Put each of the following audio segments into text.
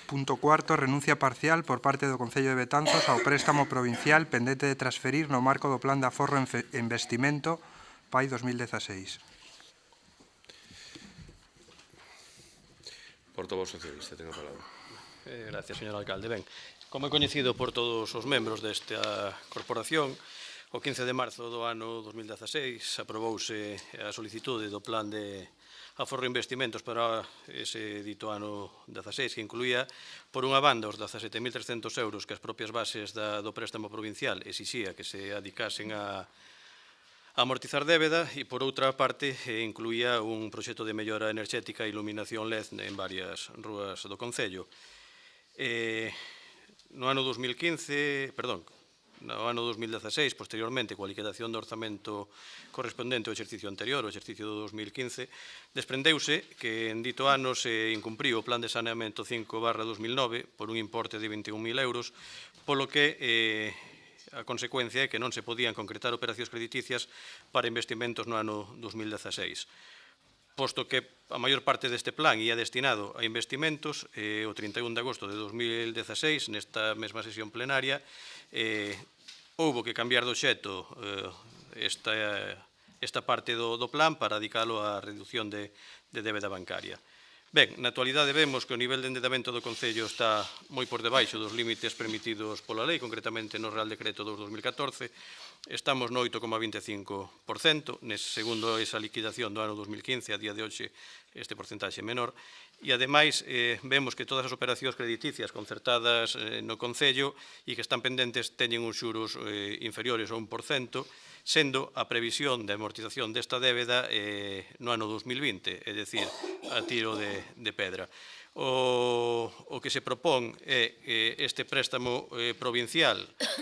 Punto cuarto, renuncia parcial por parte do Concello de Betanzos ao préstamo provincial pendente de transferir no marco do Plan de Aforro e Investimento PAI 2016. Portavoz socialista, ten a palabra. Gracias, señor alcalde. Ben, como é coñecido por todos os membros desta corporación, o 15 de marzo do ano 2016 aprobouse a solicitude do Plan de Aforro e Investimentos para ese dito ano 16, que incluía, por unha banda, os 17.300 euros que as propias bases do préstamo provincial exixía que se adicasen a amortizar débeda e, por outra parte, incluía un proxecto de mellora enerxética e iluminación LED en varias rúas do Concello. No ano 2016, posteriormente, coa liquidación do orzamento correspondente ao exercicio anterior, o exercicio do 2015, desprendeuse que en dito ano se incumpriu o Plan de Saneamento 5/2009 por un importe de 21.000 euros, polo que a consecuencia é que non se podían concretar operacións crediticias para investimentos no ano 2016. Posto que a maior parte deste plan ia destinado a investimentos, o 31 de agosto de 2016, nesta mesma sesión plenaria, houbo que cambiar de obxecto esta parte do plan para dedicalo á reducción de débeda bancaria. Ben, na actualidade vemos que o nivel de endedamento do Concello está moi por debaixo dos límites permitidos pola lei, concretamente no Real Decreto 2/2014, estamos no 8,25%, segundo esa liquidación do ano 2015, a día de hoxe este porcentaxe menor, e ademais vemos que todas as operacións crediticias concertadas no Concello e que están pendentes teñen uns xuros inferiores ao 1%, sendo a previsión de amortización desta débeda no ano 2020, é dicir, a tiro de pedra. O que se propón é este préstamo provincial,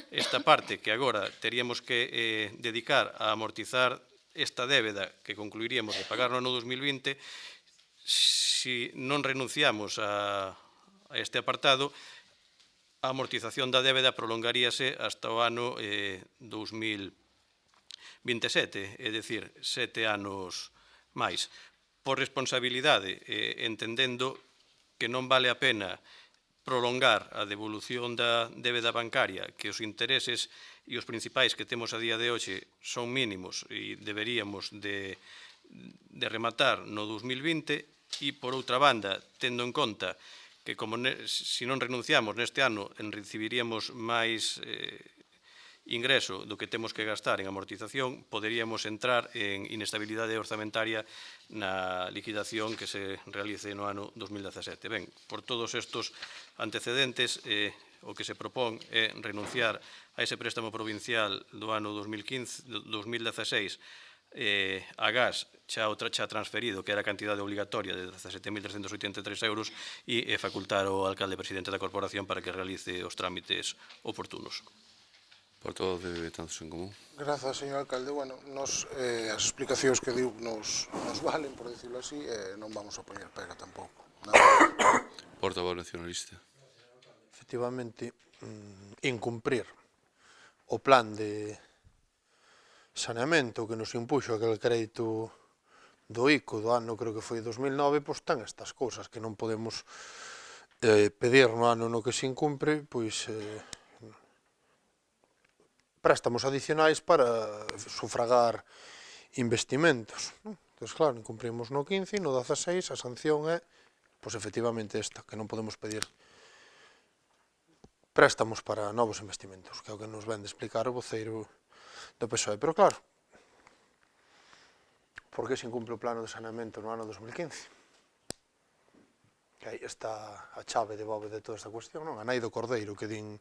esta parte que agora teríamos que dedicar a amortizar esta débeda que concluiríamos de pagar no ano 2020, si non renunciamos a este apartado, a amortización da débeda prolongaríase hasta o ano 2027, é dicir, 7 anos máis. Por responsabilidade, entendendo que non vale a pena prolongar a devolución da débeda bancaria, que os intereses e os principais que temos a día de hoxe son mínimos e deberíamos de rematar no 2020, e, por outra banda, tendo en conta que se non renunciamos neste ano recibiríamos máis ingreso do que temos que gastar en amortización, poderíamos entrar en inestabilidade orzamentaria na liquidación que se realice no ano 2017. Ben, por todos estes antecedentes, o que se propón é renunciar a ese préstamo provincial do ano 2016 a gas xa transferido, que era a cantidade obligatoria de 17.383 euros, e facultar ao alcalde presidente da corporación para que realice os trámites oportunos. Portavoz de Betanzos en Común. Grazas, señor alcalde. Bueno, as explicacións que diu nos valen, por decirlo así, non vamos a poñer pega tampouco. Portavoz nacionalista. Efectivamente, incumprir o plan de saneamento que nos impuxo aquel crédito do ICO do ano, creo que foi 2009, pois ten estas cousas que non podemos pedir no ano no que se incumpre, pois préstamos adicionais para sufragar investimentos. Entón, claro, incumprimos no 15, no 16, a sanción é, pois efectivamente esta, que non podemos pedir préstamos para novos investimentos, que é o que nos ven de explicar o voceiro do PSOE. Pero claro, por que se incumple o plano de saneamento no ano 2015? Que aí está a chave de bobe de toda esta cuestión, non? A nai do Cordeiro, que din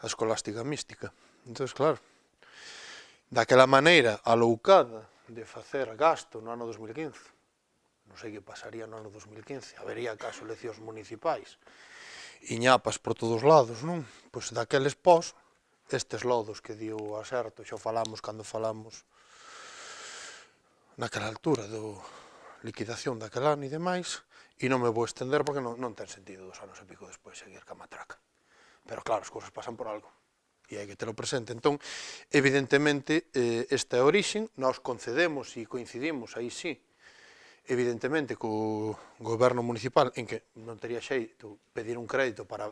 a escolástica mística. Entón, claro, daquela maneira aloucada de facer gasto no ano 2015, non sei que pasaría no ano 2015, habería acaso eleccións municipais, e ñapas por todos lados, non? Pois daqueles pós, estes lodos que dio o Aserto, xa falamos cando falamos naquela altura do liquidación daquel ano e demais, e non me vou estender porque non ten sentido 2 anos e pico despois seguir ca matraca. Pero claro, as cousas pasan por algo, e hai que ter o presente. Entón, evidentemente, esta é a orixen, nós concedemos e coincidimos, aí sí, evidentemente, co goberno municipal, en que non tería xeito pedir un crédito para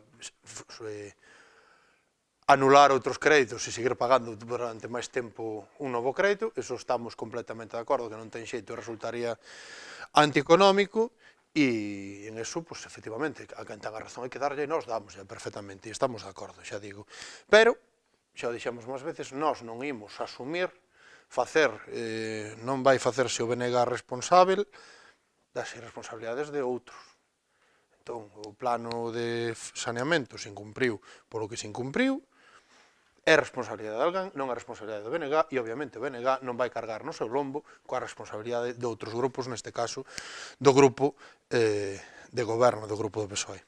anular outros créditos e seguir pagando durante máis tempo un novo crédito, eso estamos completamente de acordo, que non ten xeito, resultaría antieconómico, e en eso, pues, efectivamente, a quen ten a razón hai que darlle, nós damos perfectamente, e estamos de acordo, xa digo. Pero, xa o dixemos máis veces, nós non imos asumir, non vai facerse o BNG responsável das irresponsabilidades de outros. Entón, o plano de saneamento se incumpriu polo que se incumpriu, é responsabilidade de alguén, non é responsabilidade do BNG, e obviamente o BNG non vai cargar no seu lombo coa responsabilidade de outros grupos, neste caso do grupo de goberno, do grupo do PSOE.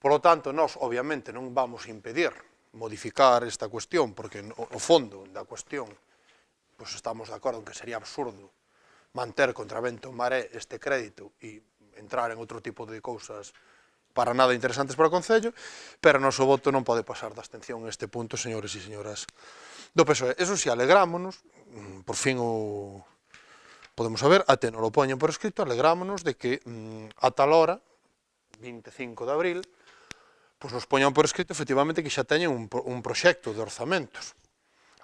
Por lo tanto, nós obviamente non vamos impedir modificar esta cuestión, porque o fondo da cuestión, pois estamos de acordo en que sería absurdo manter contra vento e maré este crédito e entrar en outro tipo de cousas para nada interesantes para o Concello, pero o noso voto non pode pasar da abstención en este punto, señores e señoras do PSOE. Eso si, alegrámonos, por fin o podemos saber, até non lo poñen por escrito, alegrámonos de que a tal hora, 25 de abril, pois nos poñan por escrito efectivamente que xa teñen un proxecto de orzamentos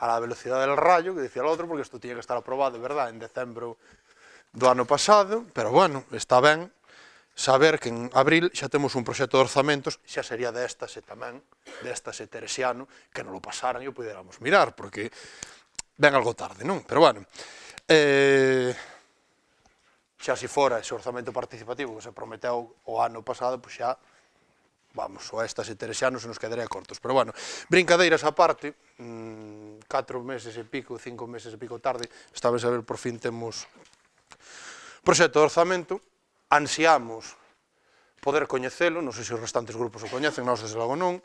a la velocidade del rayo, que dicía o outro, porque isto tiña que estar aprobado, verdad, en decembro do ano pasado, pero bueno, está ben saber que en abril xa temos un proxecto de orzamentos, xa sería destase tamén, destase teresiano, que non lo pasaran e o puderamos mirar, porque ven algo tarde, non? Pero bueno, xa se fora ese orzamento participativo que se prometeu o ano pasado, pois xa, vamos, o éxtase teresiano se nos quedaría cortos. Pero bueno, brincadeiras á parte, 4 meses e pico, 5 meses e pico tarde, esta vez a ver, por fin temos proxecto de orzamento, ansiamos poder coñecelo, non sei se os restantes grupos o coñecen, nós desde logo non,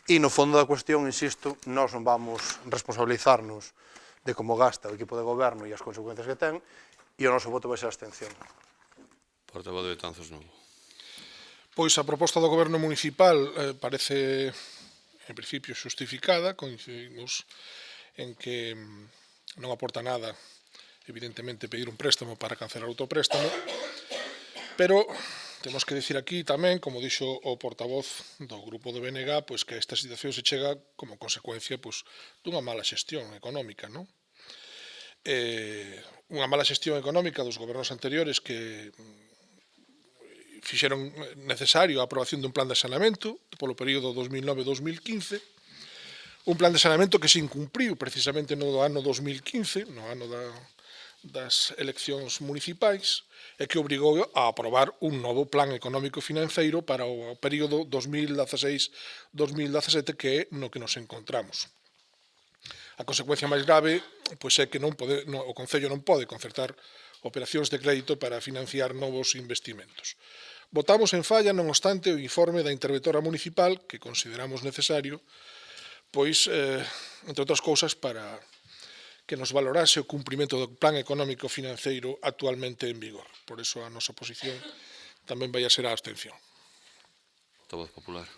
e no fondo da cuestión, insisto, nós non vamos responsabilizarnos de como gasta o equipo de goberno e as consecuencias que ten, e o noso voto vai ser a abstención. Portavoz de Betanzos Novo. Pois a proposta do Goberno Municipal parece, en principio, xustificada, coincidimos en que non aporta nada, evidentemente, pedir un préstamo para cancelar outro préstamo, pero temos que dicir aquí tamén, como dixo o portavoz do grupo do BNG, pois que esta situación se chega como consecuencia pois, dunha mala xestión económica, non? Unha mala xestión económica dos gobernos anteriores que fixeron necesario a aprobación dun plan de saneamento polo período 2009-2015, un plan de saneamento que se incumpriu precisamente no ano 2015, no ano das eleccións municipais, e que obrigou a aprobar un novo plan económico financeiro para o período 2016-2017, que é no que nos encontramos. A consecuencia máis grave pois é que o Concello non pode concertar operacións de crédito para financiar novos investimentos. Votamos en falla, non obstante, o informe da interventora municipal, que consideramos necesario, pois, entre outras cousas, para que nos valorase o cumprimento do plan económico financeiro actualmente en vigor. Por eso a nosa posición tamén vai a ser a abstención. Portavoz Popular.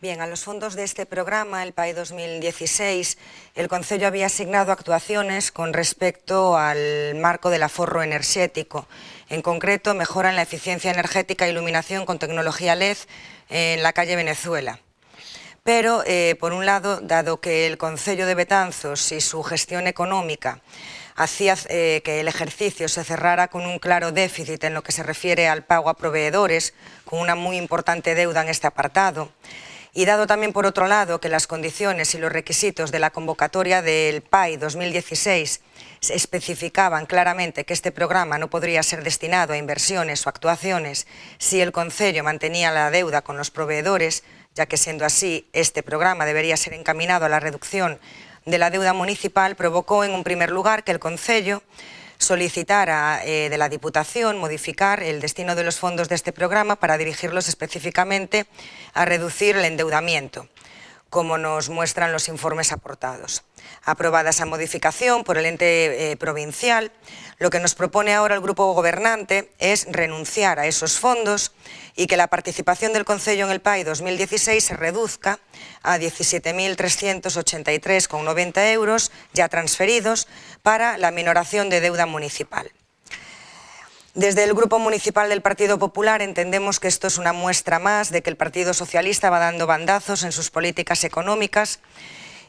Bien, a los fondos de este programa, el PAE 2016, el Concello había asignado actuaciones con respecto al marco del aforro enerxético. En concreto, mejora en la eficiencia energética e iluminación con tecnología LED en la calle Venezuela. Pero, por un lado, dado que el Concello de Betanzos y su gestión económica hacía que el ejercicio se cerrara con un claro déficit en lo que se refiere al pago a proveedores, con una muy importante deuda en este apartado, y dado también, por otro lado, que las condiciones y los requisitos de la convocatoria del PAI 2016 se especificaban claramente que este programa no podría ser destinado a inversiones o actuaciones si el Concello mantenía la deuda con los proveedores, ya que siendo así, este programa debería ser encaminado a la reducción de la deuda municipal, provocó en un primer lugar que el Concello solicitara de la Diputación modificar el destino de los fondos de este programa para dirigirlos específicamente a reducir el endeudamiento, como nos muestran los informes aportados. Aprobada esa modificación por el ente provincial, lo que nos propone ahora el grupo gobernante es renunciar a esos fondos y que la participación del Concello en el PAI 2016 se reduzca a 17.383,90 euros ya transferidos para la minoración de deuda municipal. Desde el Grupo Municipal del Partido Popular entendemos que esto es una muestra más de que el Partido Socialista va dando bandazos en sus políticas económicas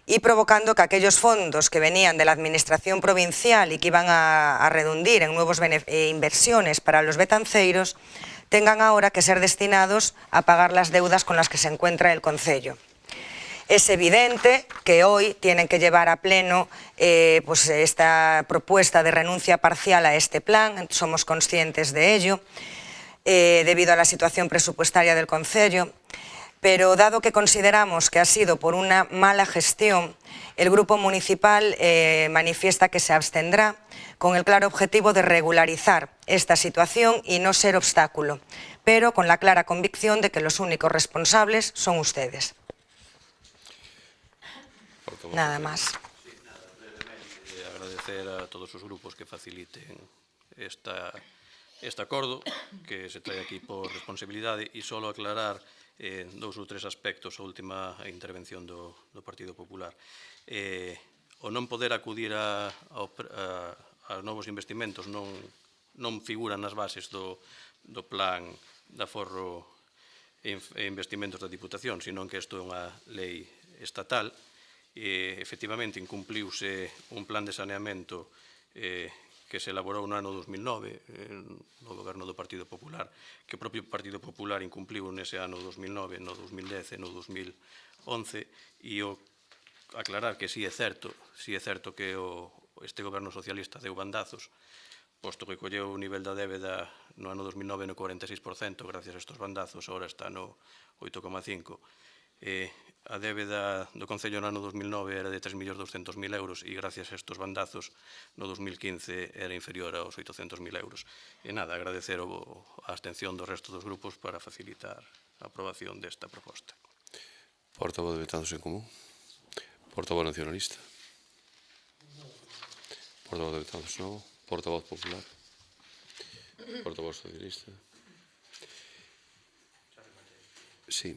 y provocando que aquellos fondos que venían de la Administración provincial y que iban a redundir en nuevas inversiones para los betanceiros tengan ahora que ser destinados a pagar las deudas con las que se encuentra el concello. Es evidente que hoy tienen que llevar a pleno pues esta propuesta de renuncia parcial a este plan, somos conscientes de ello, debido a la situación presupuestaria del concello, pero dado que consideramos que ha sido por una mala gestión, el Grupo Municipal manifiesta que se abstendrá con el claro objetivo de regularizar esta situación y no ser obstáculo, pero con la clara convicción de que los únicos responsables son ustedes. Nada más. Agradecer a todos os grupos que faciliten este acordo que se trae aquí por responsabilidade e só aclarar dous ou tres aspectos a última intervención do Partido Popular. O non poder acudir a novos investimentos non figura nas bases do plan de aforro e investimentos da Diputación, senón que isto é unha lei estatal. Efectivamente, incumpliuse un plan de saneamento que se elaborou no ano 2009 no goberno do Partido Popular, que o propio Partido Popular incumpliu nese ano 2009, no 2010 e no 2011, e aclarar que sí é certo que este goberno socialista deu bandazos, posto que colleu o nivel da débeda no ano 2009 no 46%, gracias a estes bandazos, agora está no 8,5%. A débeda do Concello no ano 2009 era de 3.200.000 euros e gracias a estes bandazos no 2015 era inferior aos 800.000 euros. E nada, agradecer a abstención do resto dos grupos para facilitar a aprobación desta proposta. Portavoz de Betanzos en Común. Portavoz nacionalista. Portavoz de Betanzos Novo. Portavoz popular. Portavoz socialista. Sí.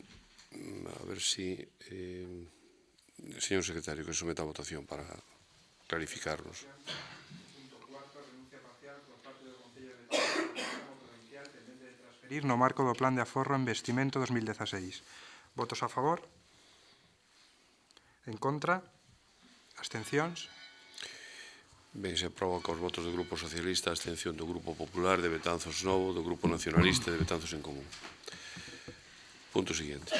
A ver si, señor secretario, que someta a votación para clarificarnos. No marco do Plan de Aforro e Investimento 2016. Votos a favor? En contra? Abstencións? Ben, se aproba cos votos do Grupo Socialista, a abstención do Grupo Popular, de Betanzos Novo, do Grupo Nacionalista e de Betanzos en Común. Punto siguiente.